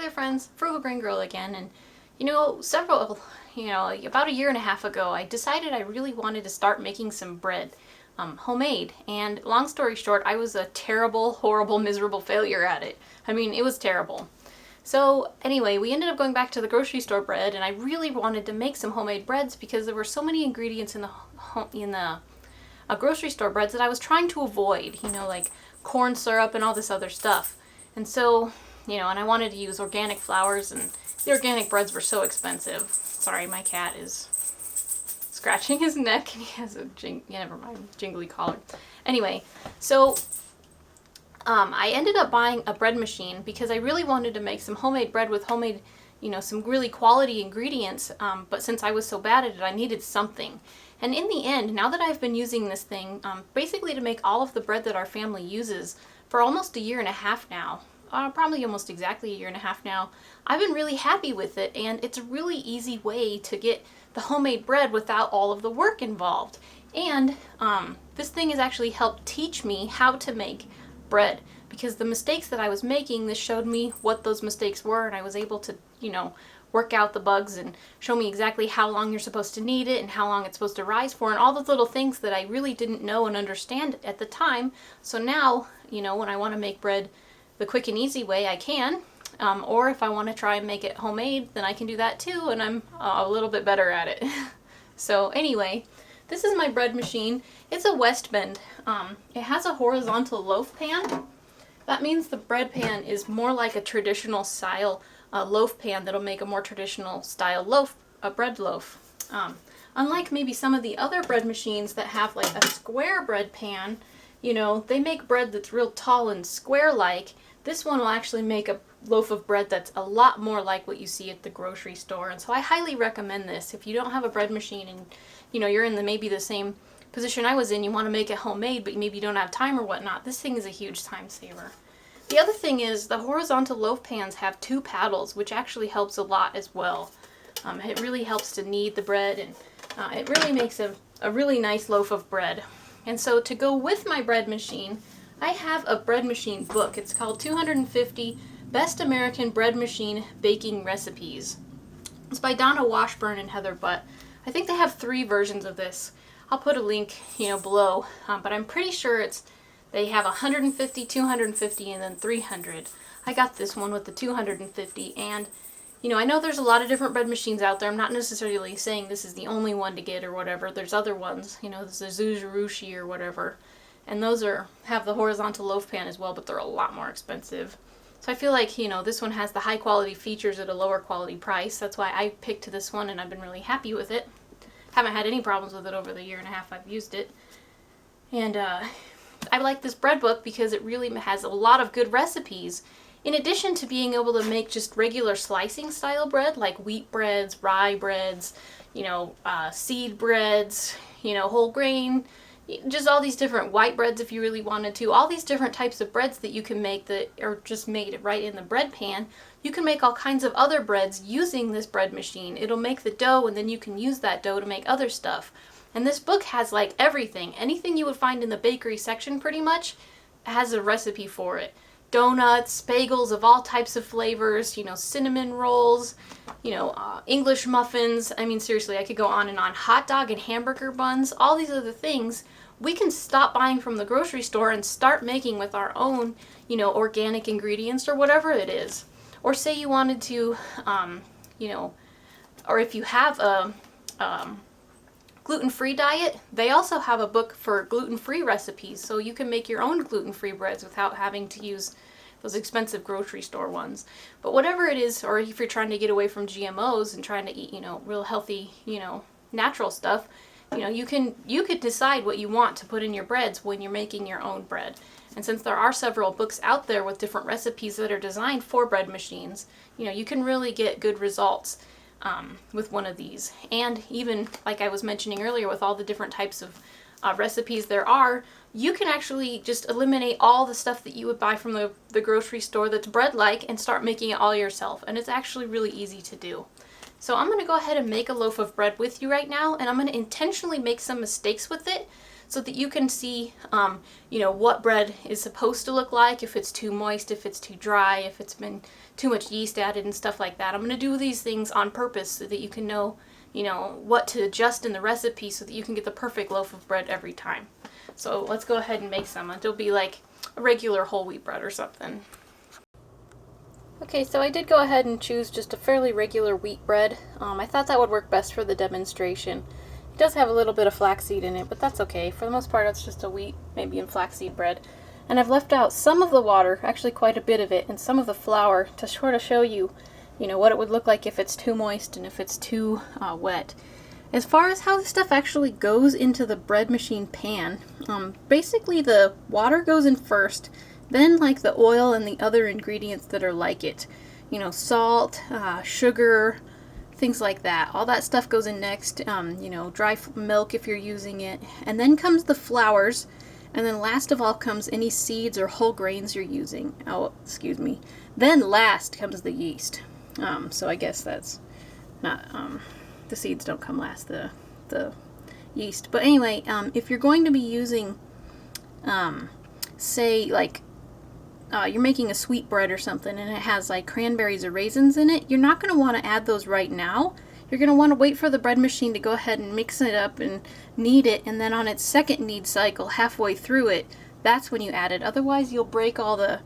there friends, Frugal Grain Girl again, and about a year and a half ago I decided I really wanted to start making some bread, homemade, and long story short, I was a terrible, horrible, miserable failure at it. I mean, it was terrible. So anyway, we ended up going back to the grocery store bread, and I really wanted to make some homemade breads because there were so many ingredients in the grocery store breads that I was trying to avoid, like corn syrup and all this other stuff. And so, and I wanted to use organic flours, and the organic breads were so expensive. Sorry, my cat is scratching his neck and he has a jingly collar. Anyway, so I ended up buying a bread machine because I really wanted to make some homemade bread with homemade, some really quality ingredients, but since I was so bad at it, I needed something. And in the end, now that I've been using this thing, basically to make all of the bread that our family uses for almost a year and a half now, probably almost exactly a year and a half now, I've been really happy with it, and it's a really easy way to get the homemade bread without all of the work involved. And this thing has actually helped teach me how to make bread, because the mistakes that I was making, this showed me what those mistakes were, and I was able to, work out the bugs and show me exactly how long you're supposed to knead it and how long it's supposed to rise for, and all those little things that I really didn't know and understand at the time. So now, when I want to make bread the quick and easy way, I can, or if I want to try and make it homemade, then I can do that too, and I'm a little bit better at it. So anyway, this is my bread machine. It's a West Bend. It has a horizontal loaf pan. That means the bread pan is more like a traditional style loaf pan that'll make a more traditional style loaf, a bread loaf. Unlike maybe some of the other bread machines that have like a square bread pan, they make bread that's real tall and square-like. This one will actually make a loaf of bread that's a lot more like what you see at the grocery store. And so I highly recommend this. If you don't have a bread machine and you're in maybe the same position I was in, you want to make it homemade, but maybe you don't have time or whatnot, this thing is a huge time saver. The other thing is the horizontal loaf pans have 2 paddles, which actually helps a lot as well. It really helps to knead the bread, and it really makes a really nice loaf of bread. And so to go with my bread machine, I have a bread machine book. It's called 250 Best American Bread Machine Baking Recipes. It's by Donna Washburn and Heather Butt. I think they have 3 versions of this. I'll put a link, below, but I'm pretty sure they have 150, 250, and then 300. I got this one with the 250, and I know there's a lot of different bread machines out there. I'm not necessarily saying this is the only one to get or whatever. There's other ones, there's a Zuzurushi or whatever, and those have the horizontal loaf pan as well, but they're a lot more expensive. So I feel like, this one has the high quality features at a lower quality price. That's why I picked this one, and I've been really happy with it. Haven't had any problems with it over the year and a half I've used it. And I like this bread book because it really has a lot of good recipes. In addition to being able to make just regular slicing style bread, like wheat breads, rye breads, seed breads, whole grain, just all these different white breads if you really wanted to, all these different types of breads that you can make that are just made right in the bread pan. You can make all kinds of other breads using this bread machine. It'll make the dough, and then you can use that dough to make other stuff. And this book has like everything. Anything you would find in the bakery section pretty much has a recipe for it. Doughnuts, bagels of all types of flavors, cinnamon rolls, English muffins. I mean, seriously, I could go on and on. Hot dog and hamburger buns, all these other things we can stop buying from the grocery store and start making with our own, organic ingredients or whatever it is. Or say you wanted to, or if you have a gluten-free diet, they also have a book for gluten-free recipes, so you can make your own gluten-free breads without having to use those expensive grocery store ones. But whatever it is, or if you're trying to get away from GMOs and trying to eat, real healthy, natural stuff, you could decide what you want to put in your breads when you're making your own bread. And since there are several books out there with different recipes that are designed for bread machines, you can really get good results with one of these. And even, like I was mentioning earlier, with all the different types of recipes there are, you can actually just eliminate all the stuff that you would buy from the grocery store that's bread-like and start making it all yourself. And it's actually really easy to do. So I'm going to go ahead and make a loaf of bread with you right now, and I'm going to intentionally make some mistakes with it so that you can see, you know, what bread is supposed to look like, if it's too moist, if it's too dry, if it's been too much yeast added and stuff like that. I'm going to do these things on purpose so that you can know, you know, what to adjust in the recipe so that you can get the perfect loaf of bread every time. So let's go ahead and make some. It'll be like a regular whole wheat bread or something. Okay, so I did go ahead and choose just a fairly regular wheat bread. I thought that would work best for the demonstration. It does have a little bit of flaxseed in it, but that's okay. For the most part, it's just a wheat, maybe and flaxseed bread. And I've left out some of the water, actually quite a bit of it, and some of the flour to sort of show you, you know, what it would look like if it's too moist and if it's too wet. As far as how the stuff actually goes into the bread machine pan, basically the water goes in first, then like the oil and the other ingredients that are like it. You know, salt, sugar, things like that. All that stuff goes in next, you know, dry milk if you're using it. And then comes the flours, and then last of all comes any seeds or whole grains you're using. Oh, excuse me. Then last comes the yeast. So I guess that's not, the seeds don't come last, the yeast. But anyway, if you're going to be using, say like, you're making a sweet bread or something and it has like cranberries or raisins in it, you're not going to want to add those right now. You're going to want to wait for the bread machine to go ahead and mix it up and knead it, and then on its second knead cycle, halfway through it, that's when you add it. Otherwise, you'll break all the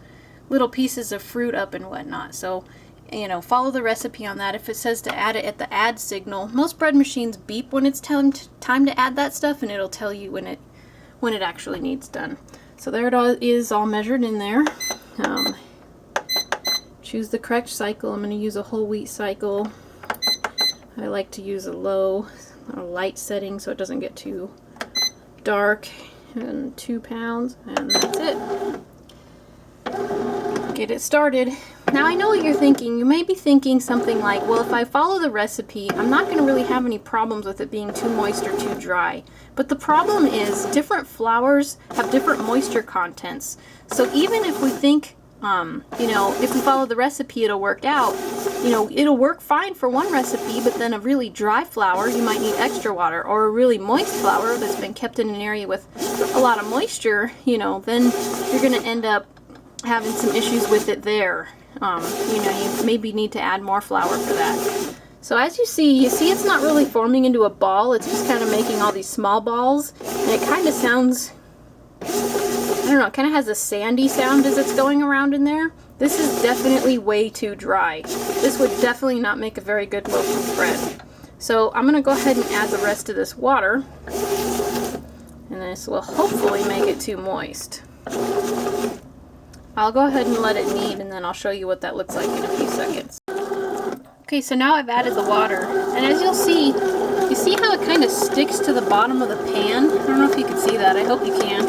little pieces of fruit up and whatnot. So, you know, follow the recipe on that. If it says to add it at the add signal, most bread machines beep when it's time to add that stuff, and it'll tell you when it actually needs done. So there it is, all measured in there. Choose the correct cycle. I'm going to use a whole wheat cycle. I like to use a low or light setting so it doesn't get too dark. And 2 pounds, and that's it. Get it started. Now I know what you're thinking. You may be thinking something like, well, if I follow the recipe, I'm not going to really have any problems with it being too moist or too dry. But the problem is different flours have different moisture contents. So even if we think, you know, if we follow the recipe, it'll work out, you know, it'll work fine for one recipe, but then a really dry flour, you might need extra water, or a really moist flour that's been kept in an area with a lot of moisture, you know, then you're going to end up having some issues with it there. You know, you maybe need to add more flour for that. So as you see it's not really forming into a ball, it's just kind of making all these small balls, and it kind of sounds, I don't know, it kind of has a sandy sound as it's going around in there. This is definitely way too dry. This would definitely not make a very good loaf of bread. So I'm going to go ahead and add the rest of this water, and this will hopefully make it too moist. I'll go ahead and let it knead, and then I'll show you what that looks like in a few seconds. Okay, so now I've added the water, and as you'll see, you see how it kind of sticks to the bottom of the pan? I don't know if you can see that. I hope you can.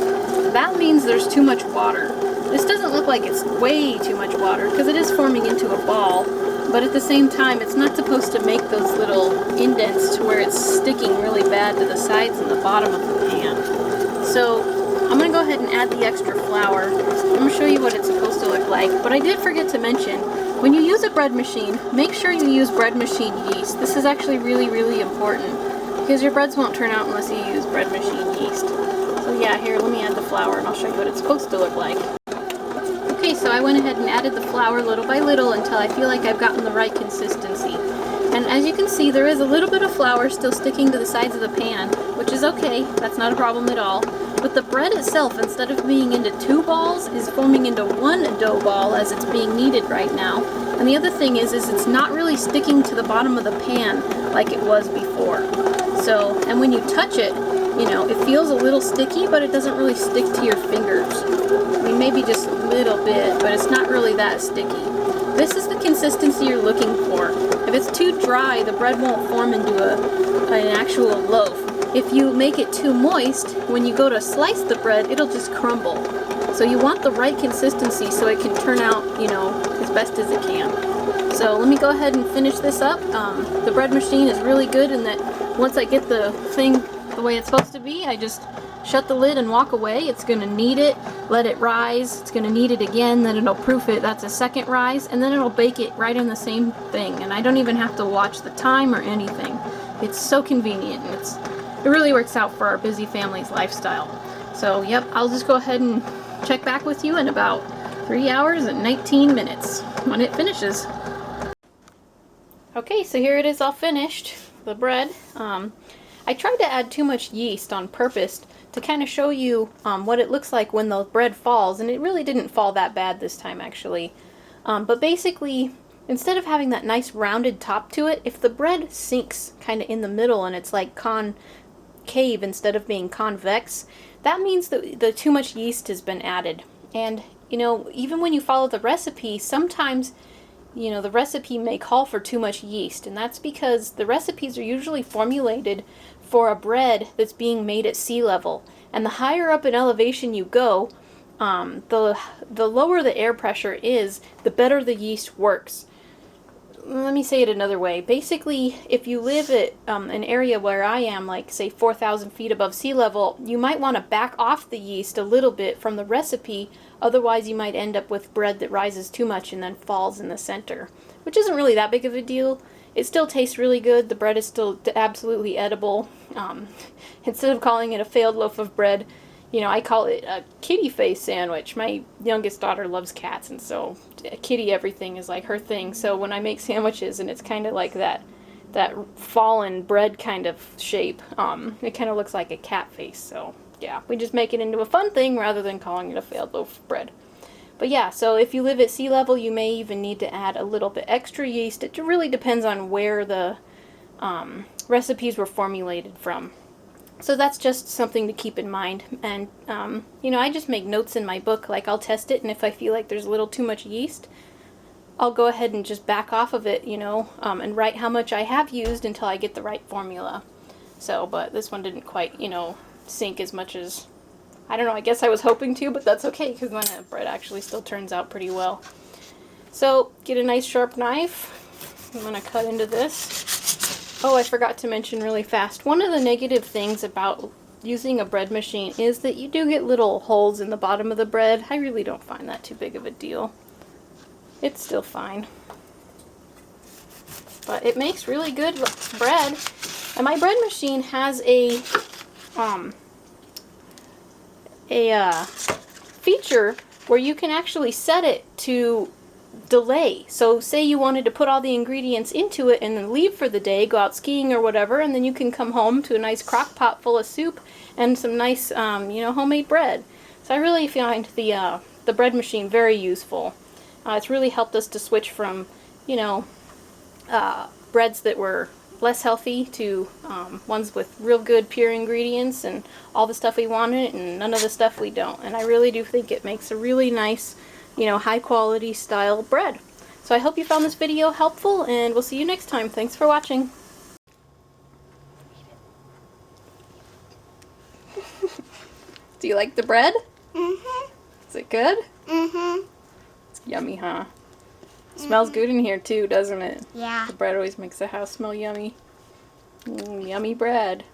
That means there's too much water. This doesn't look like it's way too much water, because it is forming into a ball, but at the same time, it's not supposed to make those little indents to where it's sticking really bad to the sides and the bottom of the pan. So I'm going to go ahead and add the extra flour. I'm going to show you what it's supposed to look like. But I did forget to mention, when you use a bread machine, make sure you use bread machine yeast. This is actually really, really important, because your breads won't turn out unless you use bread machine yeast. So yeah, here, let me add the flour and I'll show you what it's supposed to look like. Okay, so I went ahead and added the flour little by little until I feel like I've gotten the right consistency. And as you can see, there is a little bit of flour still sticking to the sides of the pan, which is okay. That's not a problem at all. But the bread itself, instead of being into 2 balls, is forming into 1 dough ball as it's being kneaded right now. And the other thing is it's not really sticking to the bottom of the pan like it was before. So, and when you touch it, you know, it feels a little sticky, but it doesn't really stick to your fingers. I mean, maybe just a little bit, but it's not really that sticky. This is the consistency you're looking for. If it's too dry, the bread won't form into an actual loaf. If you make it too moist, when you go to slice the bread, it'll just crumble. So you want the right consistency so it can turn out, you know, as best as it can. So let me go ahead and finish this up. The bread machine is really good in that once I get the thing the way it's supposed to be, I just shut the lid and walk away. It's going to knead it, let it rise, it's going to knead it again, then it'll proof it, that's a second rise, and then it'll bake it right in the same thing. And I don't even have to watch the time or anything. It's so convenient, and it's it really works out for our busy family's lifestyle. So yep, I'll just go ahead and check back with you in about 3 hours and 19 minutes when it finishes. Okay, so here it is all finished, the bread. I tried to add too much yeast on purpose to kind of show you what it looks like when the bread falls, and it really didn't fall that bad this time actually. But basically, instead of having that nice rounded top to it, if the bread sinks kind of in the middle and it's like concave instead of being convex, that means that the too much yeast has been added. And you know, even when you follow the recipe, sometimes the recipe may call for too much yeast, and that's because the recipes are usually formulated for a bread that's being made at sea level. And the higher up in elevation you go, the lower the air pressure is, the better the yeast works. Let me say it another way. Basically, if you live at an area where I am, like say 4,000 feet above sea level, you might want to back off the yeast a little bit from the recipe, otherwise you might end up with bread that rises too much and then falls in the center, which isn't really that big of a deal. It still tastes really good. The bread is still absolutely edible. Instead of calling it a failed loaf of bread, I call it a kitty face sandwich. My youngest daughter loves cats, and so kitty everything is like her thing. So when I make sandwiches and it's kind of like that fallen bread kind of shape, it kind of looks like a cat face. So yeah, we just make it into a fun thing rather than calling it a failed loaf of bread. But yeah, so if you live at sea level, you may even need to add a little bit extra yeast. It really depends on where the recipes were formulated from. So that's just something to keep in mind. And, I just make notes in my book. Like, I'll test it, and if I feel like there's a little too much yeast, I'll go ahead and just back off of it, and write how much I have used until I get the right formula. So, but this one didn't quite, sink as much as, I don't know, I guess I was hoping to, but that's okay, because then the bread actually still turns out pretty well. So, get a nice sharp knife. I'm going to cut into this. Oh, I forgot to mention really fast, one of the negative things about using a bread machine is that you do get little holes in the bottom of the bread. I really don't find that too big of a deal. It's still fine. But it makes really good bread. And my bread machine has a feature where you can actually set it to delay. So say you wanted to put all the ingredients into it and then leave for the day, go out skiing or whatever, and then you can come home to a nice crock pot full of soup and some nice homemade bread. So I really find the bread machine very useful. It's really helped us to switch from breads that were less healthy to ones with real good pure ingredients and all the stuff we wanted and none of the stuff we don't. And I really do think it makes a really nice high quality style bread. So I hope you found this video helpful, and we'll see you next time. Thanks for watching. Do you like the bread? Mm-hmm. Is it good? Mm-hmm. It's yummy, huh? It smells good in here too, doesn't it? Yeah. The bread always makes the house smell yummy. Yummy bread.